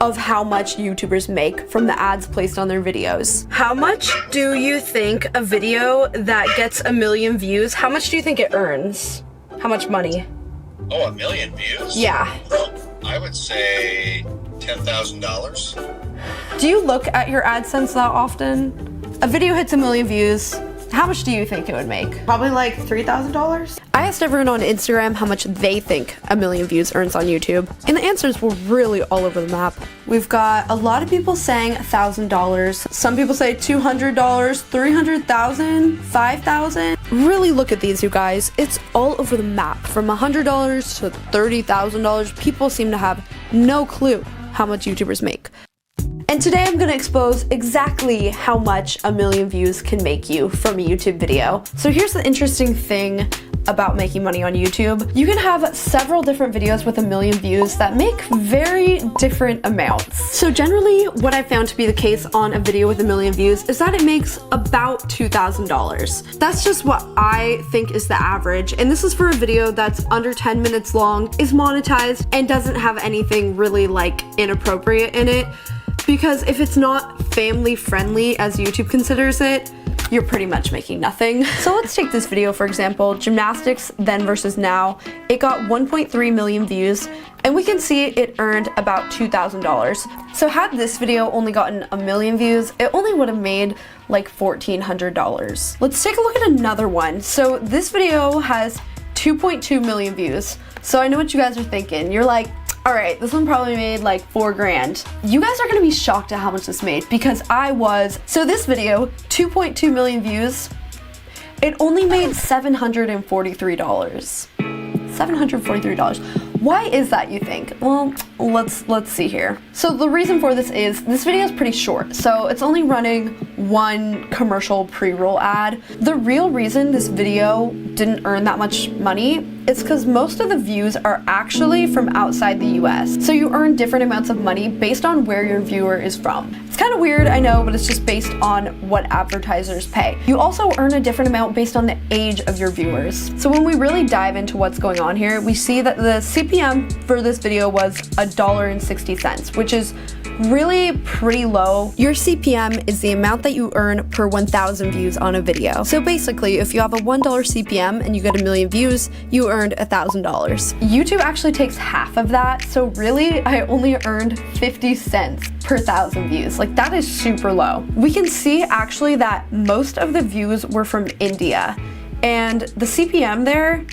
of how much YouTubers make from the ads placed on their videos. How much do you think a video that gets 1 million views, how much do you think it earns? How much money? Oh, 1 million views? Yeah. I would say $10,000. Do you look at your AdSense that often? A video hits 1 million views. How much do you think it would make? Probably like $3,000. I asked everyone on Instagram how much they think 1 million views earns on YouTube, and the answers were really all over the map. We've got a lot of people saying $1,000. Some people say $200, $300,000, $5,000. Really look at these, you guys. It's all over the map. From $100 to $30,000. People seem to have no clue how much YouTubers make. And today I'm gonna expose exactly how much 1 million views can make you from a YouTube video. So here's the interesting thing about making money on YouTube. You can have several different videos with 1 million views that make very different amounts. So generally, what I found to be the case on a video with 1 million views is that it makes about $2,000. That's just what I think is the average. And this is for a video that's under 10 minutes long, is monetized, and doesn't have anything really like inappropriate in it. Because if it's not family friendly, as YouTube considers it, you're pretty much making nothing. So let's take this video for example, gymnastics then versus now. It got 1.3 million views, and we can see it earned about $2,000. So had this video only gotten 1 million views, it only would have made like $1,400. Let's take a look at another one. So this video has 2.2 million views. So I know what you guys are thinking. You're like, all right, this one probably made like $4 grand. You guys are gonna be shocked at how much this made, because I was. So this video, 2.2 million views, it only made $743. $743. Why is that, you think? Well, let's see here. So the reason for this is, this video is pretty short, so it's only running one commercial pre-roll ad. The real reason this video didn't earn that much money is because most of the views are actually from outside the US. So you earn different amounts of money based on where your viewer is from. It's kind of weird, I know, but it's just based on what advertisers pay. You also earn a different amount based on the age of your viewers. So when we really dive into what's going on here, we see that the CPM for this video was $1.60, which is really pretty low. Your CPM is the amount that you earn per 1,000 views on a video. So basically, if you have a $1 CPM and you get 1 million views, you earned $1,000. YouTube actually takes half of that, so really I only earned 50 cents per 1,000 views. Like, that is super low. We can see actually that most of the views were from India, and the CPM there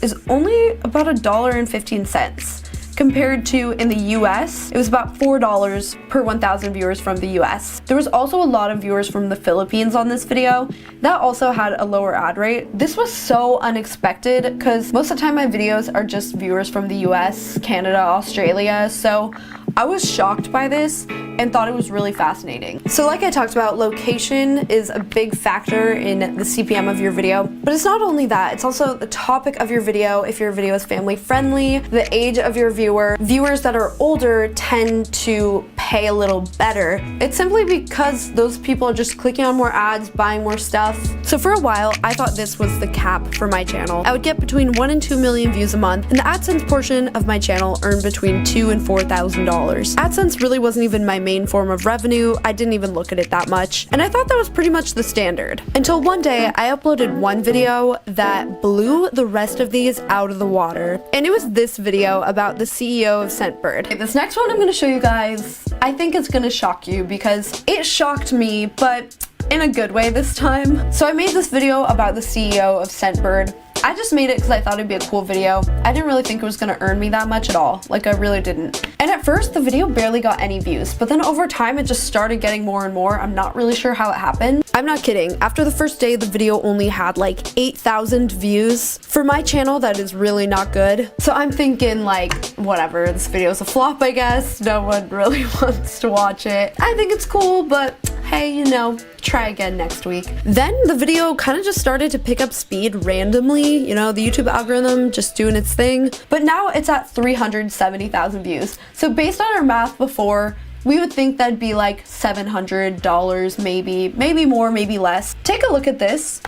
is only about $1.15. Compared to in the US, it was about $4 per 1,000 viewers from the US. There was also a lot of viewers from the Philippines on this video. That also had a lower ad rate. This was so unexpected because most of the time my videos are just viewers from the US, Canada, Australia, so I was shocked by this and thought it was really fascinating. So like I talked about, location is a big factor in the CPM of your video, but it's not only that, it's also the topic of your video. If your video is family friendly, the age of your viewer. Viewers that are older tend to pay a little better. It's simply because those people are just clicking on more ads, buying more stuff. So for a while, I thought this was the cap for my channel. I would get between 1 and 2 million views a month, and the AdSense portion of my channel earned between $2,000 and $4,000. AdSense really wasn't even my main form of revenue. I didn't even look at it that much, and I thought that was pretty much the standard. Until one day, I uploaded one video that blew the rest of these out of the water, and it was this video about the CEO of Scentbird. Okay, this next one I'm gonna show you guys, I think it's gonna shock you because it shocked me, but in a good way this time. So I made this video about the CEO of Scentbird. I just made it because I thought it'd be a cool video. I didn't really think it was gonna earn me that much at all. Like, I really didn't. And at first, the video barely got any views, but then over time, it just started getting more and more. I'm not really sure how it happened. I'm not kidding. After the first day, the video only had like 8,000 views. For my channel, that is really not good. So I'm thinking like, whatever, this video is a flop, I guess. No one really wants to watch it. I think it's cool, but hey, you know, try again next week. Then the video kind of just started to pick up speed randomly, you know, the YouTube algorithm just doing its thing. But now it's at 370,000 views. So based on our math before, we would think that'd be like $700 maybe more, maybe less. Take a look at this.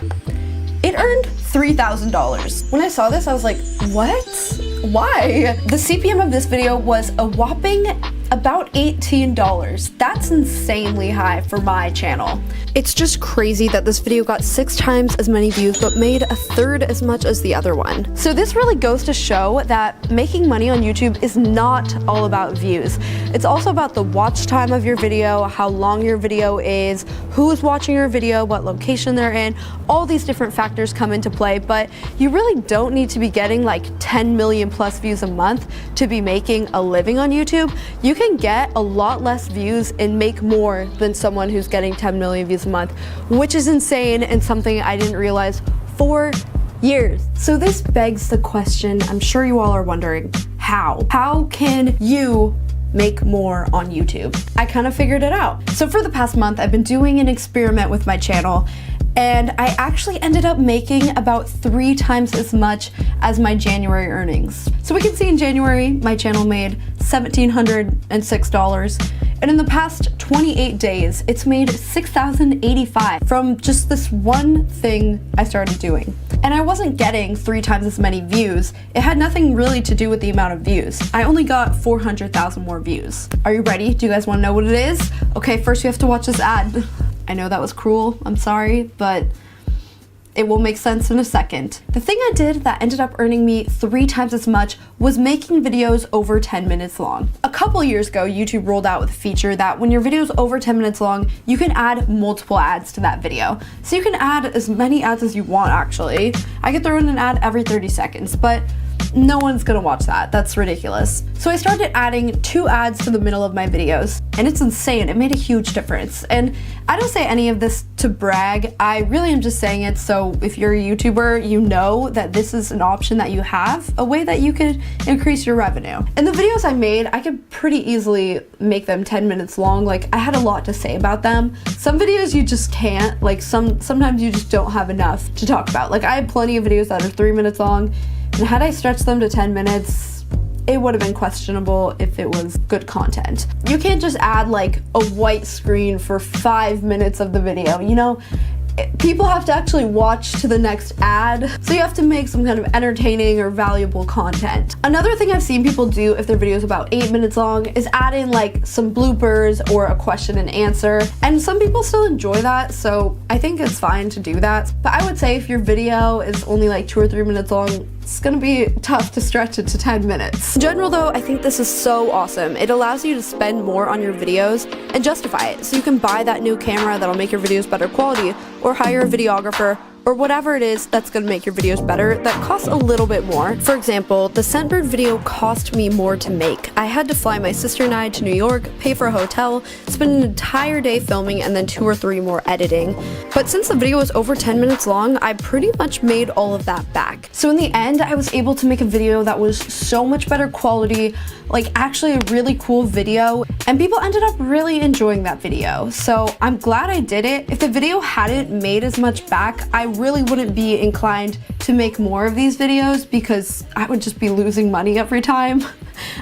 It earned $3,000. When I saw this, I was like, what? Why? The CPM of this video was a whopping About $18. That's insanely high for my channel. It's just crazy that this video got 6 times as many views but made a third as much as the other one. So this really goes to show that making money on YouTube is not all about views. It's also about the watch time of your video, how long your video is, who's watching your video, what location they're in. All these different factors come into play, but you really don't need to be getting like 10 million plus views a month to be making a living on YouTube. You can get a lot less views and make more than someone who's getting 10 million views a month, which is insane and something I didn't realize for years. So this begs the question, I'm sure you all are wondering, how? How can you make more on YouTube? I kind of figured it out. So for the past month, I've been doing an experiment with my channel, and I actually ended up making about 3 times as much as my January earnings. So we can see in January, my channel made $1,706. And in the past 28 days, it's made $6,085 from just this one thing I started doing. And I wasn't getting 3 times as many views. It had nothing really to do with the amount of views. I only got 400,000 more views. Are you ready? Do you guys want to know what it is? Okay, first you have to watch this ad. I know that was cruel, I'm sorry, but it will make sense in a second. The thing I did that ended up earning me 3 times as much was making videos over 10 minutes long. A couple years ago, YouTube rolled out with a feature that when your video is over 10 minutes long, you can add multiple ads to that video. So you can add as many ads as you want, actually. I could throw in an ad every 30 seconds, but no one's gonna watch that. That's ridiculous. So I started adding 2 ads to the middle of my videos, and it's insane. It made a huge difference. And I don't say any of this to brag. I really am just saying it so if you're a YouTuber, you know that this is an option that you have, a way that you could increase your revenue. And the videos I made, I could pretty easily make them 10 minutes long. Like, I had a lot to say about them. Some videos you just can't. Like, sometimes you just don't have enough to talk about. Like, I have plenty of videos that are 3 minutes long, and had I stretched them to 10 minutes, it would have been questionable if it was good content. You can't just add like a white screen for 5 minutes of the video, you know? People have to actually watch to the next ad, so you have to make some kind of entertaining or valuable content. Another thing I've seen people do if their video is about 8 minutes long is add in like some bloopers or a question and answer, and some people still enjoy that, so I think it's fine to do that. But I would say if your video is only like 2 or 3 minutes long, it's gonna be tough to stretch it to 10 minutes. In general though, I think this is so awesome. It allows you to spend more on your videos and justify it. So you can buy that new camera that'll make your videos better quality, or hire a videographer, or whatever it is that's gonna make your videos better that costs a little bit more. For example, the Scentbird video cost me more to make. I had to fly my sister and I to New York, pay for a hotel, spend an entire day filming, and then 2 or 3 more editing. But since the video was over 10 minutes long, I pretty much made all of that back. So in the end, I was able to make a video that was so much better quality, like actually a really cool video, and people ended up really enjoying that video. So I'm glad I did it. If the video hadn't made as much back, I really wouldn't be inclined to make more of these videos because I would just be losing money every time.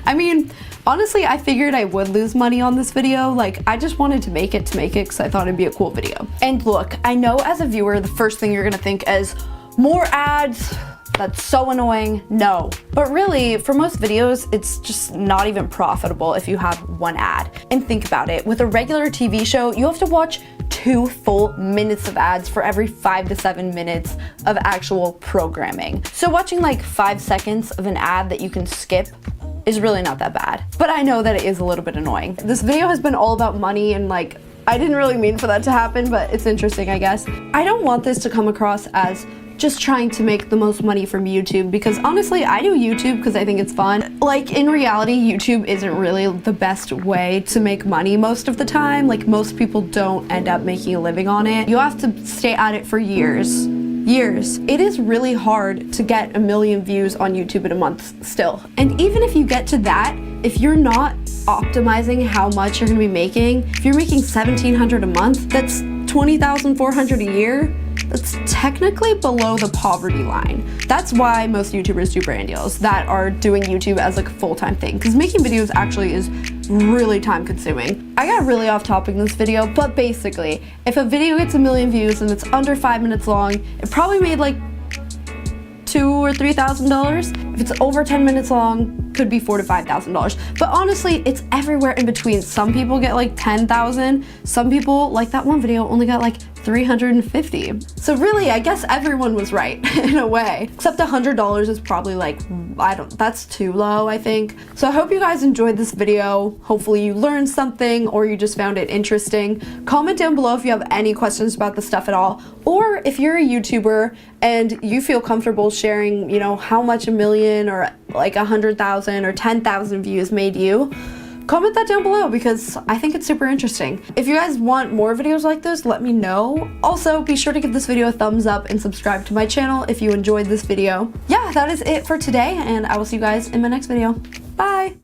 I mean, honestly, I figured I would lose money on this video. Like, I just wanted to make it because I thought it'd be a cool video. And look, I know as a viewer, the first thing you're gonna think is more ads. That's so annoying. No. But really, for most videos, it's just not even profitable if you have 1 ad. And think about it, with a regular TV show, you have to watch 2 full minutes of ads for every 5 to 7 minutes of actual programming. So watching like 5 seconds of an ad that you can skip is really not that bad. But I know that it is a little bit annoying. This video has been all about money, and like, I didn't really mean for that to happen, but it's interesting, I guess. I don't want this to come across as just trying to make the most money from YouTube, because honestly, I do YouTube because I think it's fun. Like, in reality, YouTube isn't really the best way to make money most of the time. Like, most people don't end up making a living on it. You have to stay at it for years. It is really hard to get 1 million views on YouTube in a month still. And even if you get to that, if you're not optimizing how much you're gonna be making, if you're making $1,700 a month, that's $20,400 a year. That's technically below the poverty line. That's why most YouTubers do brand deals that are doing YouTube as like a full-time thing, because making videos actually is really time consuming. I got really off topic in this video, but basically, if a video gets 1 million views and it's under 5 minutes long, it probably made like $2,000 or $3,000. If it's over 10 minutes long, could be $4,000 to $5,000. But honestly, it's everywhere in between. Some people get like 10,000. Some people, like that one video, only got like 350. So really, I guess everyone was right in a way. Except $100 is probably like, that's too low, I think. So I hope you guys enjoyed this video. Hopefully you learned something or you just found it interesting. Comment down below if you have any questions about the stuff at all. Or if you're a YouTuber and you feel comfortable sharing, you know, how much 1,000,000 or like 100,000 or 10,000 views made you. Comment that down below because I think it's super interesting. If you guys want more videos like this, let me know. Also, be sure to give this video a thumbs up and subscribe to my channel if you enjoyed this video. Yeah, that is it for today, and I will see you guys in my next video. Bye!